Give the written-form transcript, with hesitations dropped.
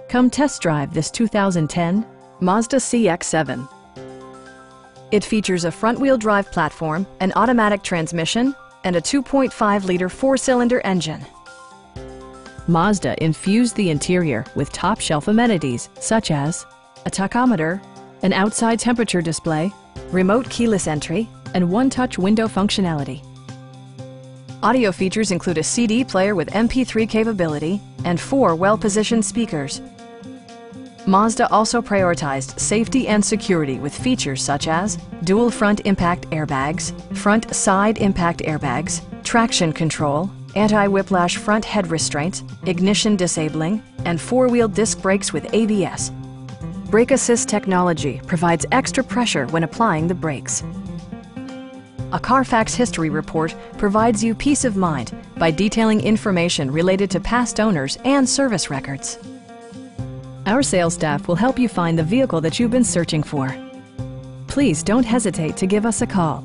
Come test drive this 2010 Mazda CX-7. It features a front-wheel drive platform, an automatic transmission, and a 2.5-liter four-cylinder engine. Mazda infused the interior with top-shelf amenities such as a tachometer, an outside temperature display, remote keyless entry, and one-touch window functionality. Audio features include a CD player with MP3 capability and 4 well-positioned speakers. Mazda also prioritized safety and security with features such as dual front impact airbags, front side impact airbags, traction control, anti-whiplash front head restraints, ignition disabling, and 4-wheel disc brakes with ABS. Brake Assist technology provides extra pressure when applying the brakes. A Carfax history report provides you peace of mind by detailing information related to past owners and service records. Our sales staff will help you find the vehicle that you've been searching for. Please don't hesitate to give us a call.